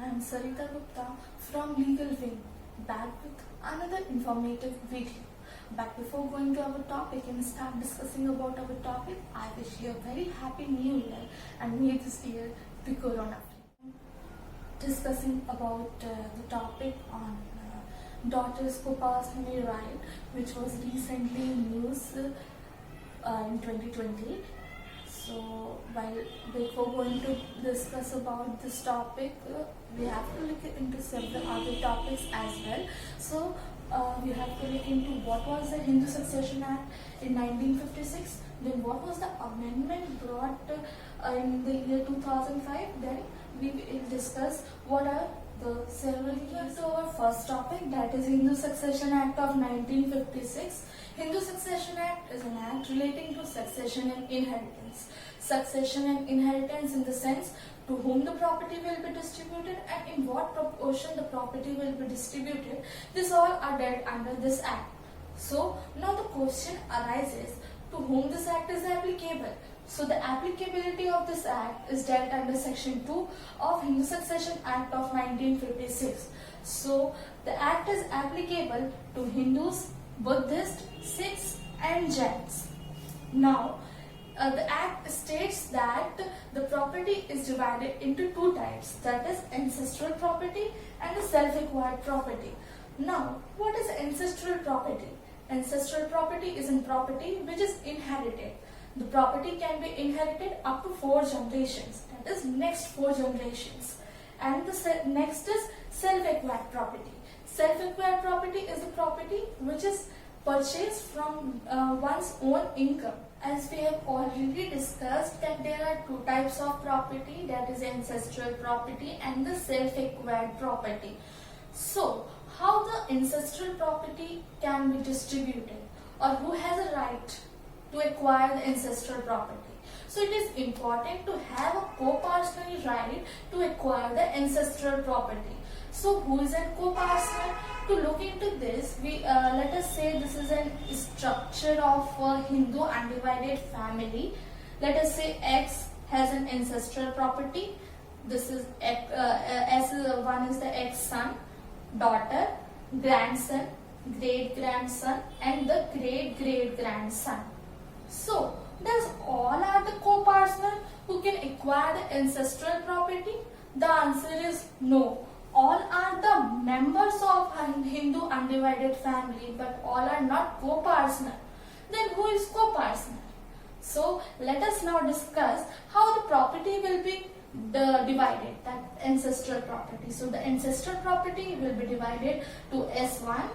I'm Sarita Gupta from Legal Wing, back with another informative video. But before going to our topic and start discussing about our topic, I wish you a very happy new year and may this year be corona free. Discussing about the topic on daughters co-parental right, which was recently in news in 2020. So before going to discuss about this topic, we have to look into several other topics as well. So we have to look into what was the Hindu Succession Act in 1956, then what was the amendment brought in the year 2005, then we will discuss what are the several years. So our first topic, that is Hindu Succession Act of 1956. Hindu Succession Act is an act relating to succession and inheritance. Succession and inheritance in the sense to whom the property will be distributed and in what proportion the property will be distributed. These all are dealt under this act. So now the question arises, to whom this act is applicable. So the applicability of this act is dealt under section 2 of Hindu Succession Act of 1956. So the act is applicable to Hindus, Buddhists, Sikhs and Jains. Now the act states that the property is divided into two types, that is ancestral property and the self-acquired property. Now what is ancestral property? Ancestral property is a property which is inherited. The property can be inherited up to 4 generations, that is next 4 generations. And the next is self-acquired property. Self-acquired property is the property which is purchased from one's own income. As we have already discussed that there are 2 types of property, that is ancestral property and the self-acquired property. So how the ancestral property can be distributed, or who has a right to acquire the ancestral property? So it is important to have a co-parental right to acquire the ancestral property. So who is a co-parental? To look into this, we let us say this is a structure of a Hindu undivided family. Let us say X has an ancestral property. This is S1 is the X son, daughter, grandson, great grandson and the great great grandson. So does all are the co-parental who can acquire the ancestral property? The answer is no. All are the members of a Hindu undivided family, but all are not co-parental. Then who is co-parental? So let us now discuss how the property will be divided, that ancestral property. So the ancestral property will be divided to S1,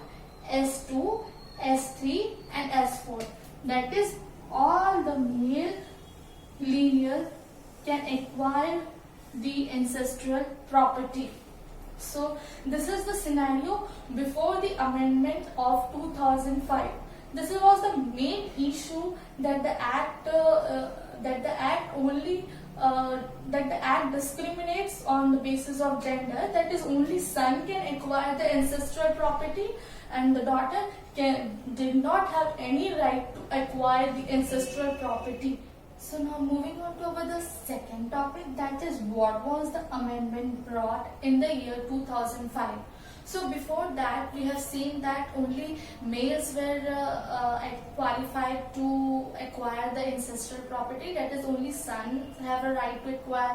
S2, S3 and S4. That is all the male lineage can acquire the ancestral property. So this is the scenario before the amendment of 2005. This was the main issue that the act discriminates on the basis of gender. That is, only son can acquire the ancestral property and the daughter did not have any right to acquire the ancestral property. So now moving on to the second topic, that is what was the amendment brought in the year 2005. So before that we have seen that only males were qualified to acquire the ancestral property, that is only sons have a right to acquire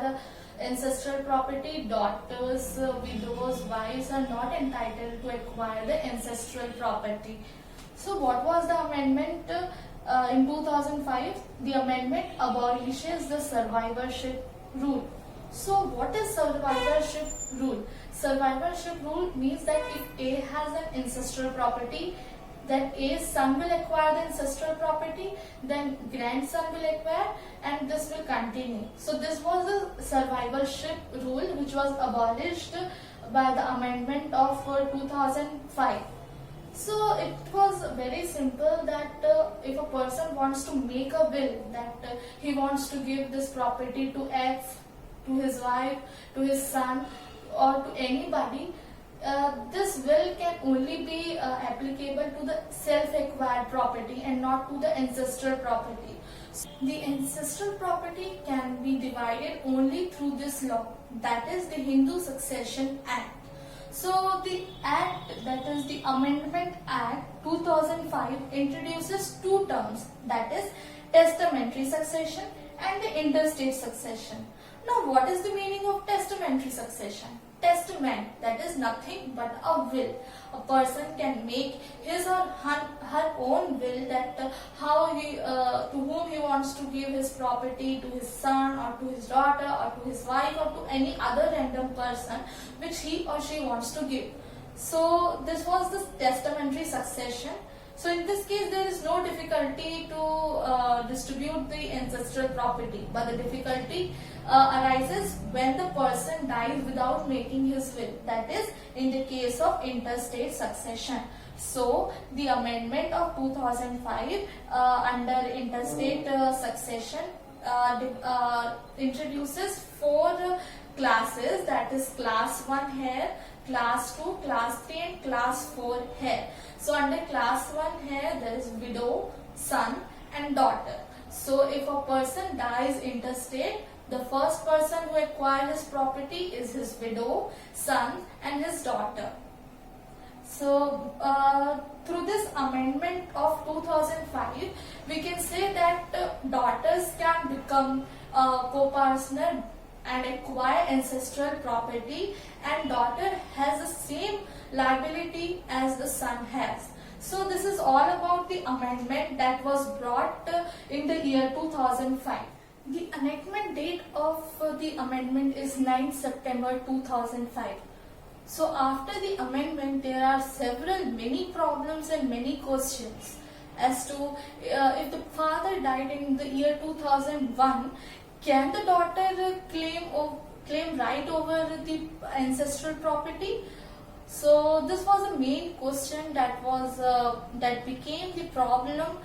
the ancestral property, daughters, widows, wives are not entitled to acquire the ancestral property. So what was the amendment? In 2005, the amendment abolishes the survivorship rule. So what is survivorship rule? Survivorship rule means that if A has an ancestral property, then A's son will acquire the ancestral property, then grandson will acquire, and this will continue. So this was the survivorship rule which was abolished by the amendment of 2005. So it was very simple that if a person wants to make a will that he wants to give this property to X, to his wife, to his son or to anybody, this will can only be applicable to the self-acquired property and not to the ancestral property. The ancestral property can be divided made only through this law, that is the Hindu Succession Act. So the Act, that is the Amendment Act 2005, introduces two terms, that is testamentary succession and the interstate succession. Now what is the meaning of testamentary succession? Testament, that is nothing but a will. A person can make his or her own will, that how he to whom he wants to give his property, to his son or to his daughter or to his wife or to any other random person which he or she wants to give. So this was the testamentary succession. So in this case there is no difficulty to distribute the ancestral property, but the difficulty arises when the person dies without making his will, that is in the case of interstate succession. So the amendment of 2005 under interstate succession introduces four classes, that is class 1 heir, class 2, class 3 and class 4 heir. So under class 1 heir there is widow, son and daughter. So if a person dies intestate, the first person who acquires his property is his widow, son and his daughter. So through this amendment of 2005, we can say that daughters can become co-partner and acquire ancestral property, and daughter has the same liability as the son has. So this is all about the amendment that was brought in the year 2005. The enactment date of the amendment is 9 September 2005. So after the amendment there are many problems and many questions as to if the father died in the year 2001, can the daughter claim right over the ancestral property? So this was a main question that became the problem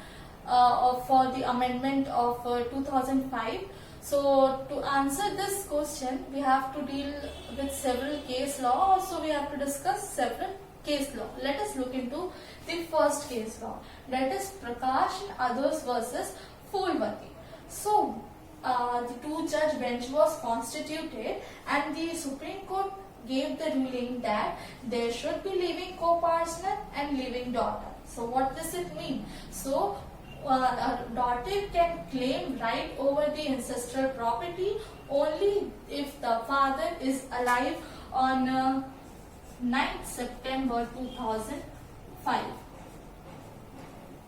for the amendment of 2005. So to answer this question, we have to deal with several case law. Also, we have to discuss several case law. Let us look into the first case law, that is Prakash and others versus Phulwati. So the two-judge bench was constituted, and the Supreme Court gave the ruling that there should be living co-partner and living daughter. So what does it mean? So a daughter can claim right over the ancestral property only if the father is alive on 9th September 2005.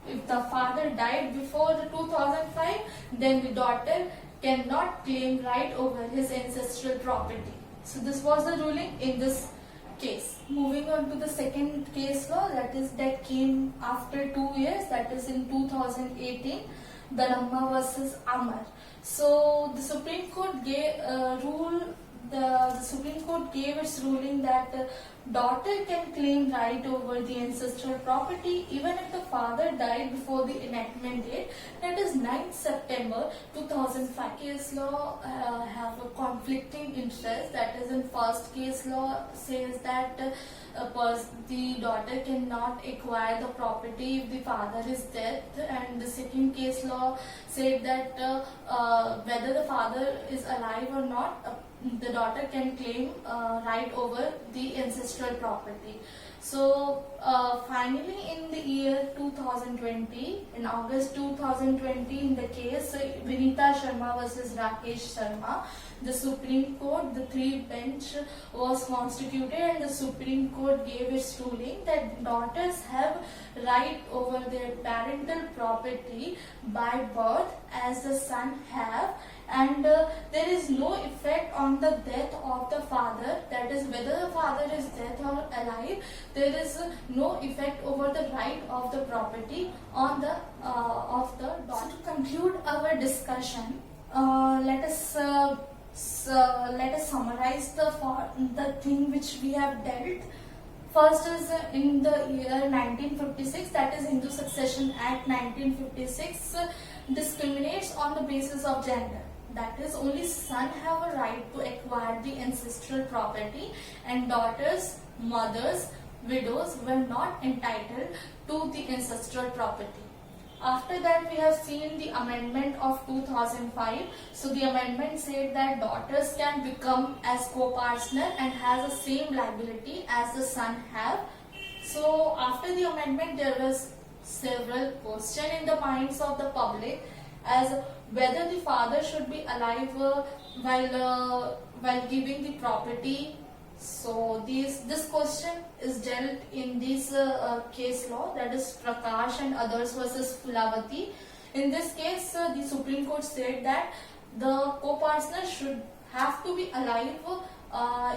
If the father died before 2005, then the daughter cannot claim right over his ancestral property. So this was the ruling in this case. Moving on to the second case law, that came after 2 years, that is in 2018, Dharamma versus Amar. So the Supreme Court gave the Supreme Court gave its ruling that daughter can claim right over the ancestral property even if the father died before the enactment date, that is 9th September 2005. Case law have a conflicting interest, that is in first case law says that the daughter cannot acquire the property if the father is dead, and the second case law said that whether the father is alive or not, the daughter can claim right over the ancestral property. So finally in the year 2020, in August 2020, in the case Vinita Sharma versus Rakesh Sharma, the Supreme Court, the three-bench was constituted, and the Supreme Court gave its ruling that daughters have right over their parental property by birth as the son have, and there is no effect on the death of the father, that is whether the father is dead or alive, there is no effect over the right of the property on the of the daughter. So to conclude our discussion, let us summarize the thing which we have dealt. First is in the year 1956, that is Hindu Succession Act 1956 discriminates on the basis of gender. That is, only son have a right to acquire the ancestral property, and daughters, mothers, widows were not entitled to the ancestral property. After that, we have seen the amendment of 2005. So the amendment said that daughters can become as co-partner and has the same liability as the son have. So after the amendment, there was several questions in the minds of the public as whether the father should be alive while giving the property. So this question is dealt in this case law, that is Prakash and others versus Fulavati. In this case, the Supreme Court said that the co-partner should have to be alive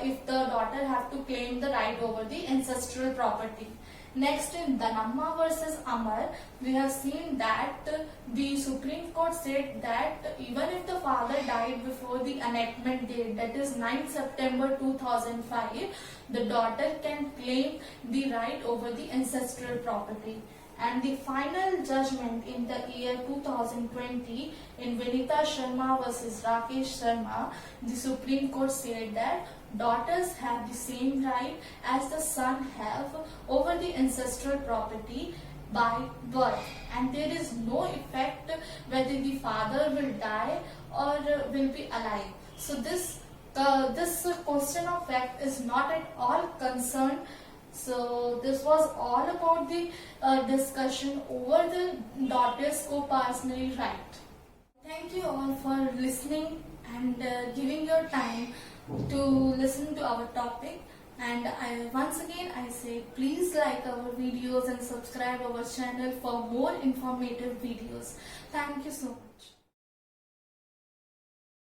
if the daughter have to claim the right over the ancestral property. Next, in Dhanamma versus Amar, we have seen that the Supreme Court said that even if the father died before the enactment date, that is 9 September 2005, the daughter can claim the right over the ancestral property. And the final judgment in the year 2020 in Vinita Sharma versus Rakesh Sharma, the Supreme Court said that daughters have the same right as the son have over the ancestral property by birth, and there is no effect whether the father will die or will be alive. So this question of fact is not at all concerned. So this was all about the discussion over the daughter's co-partnership right. Thank you all for listening and giving your time to listen to our topic. And once again I say, please like our videos and subscribe our channel for more informative videos. Thank you so much.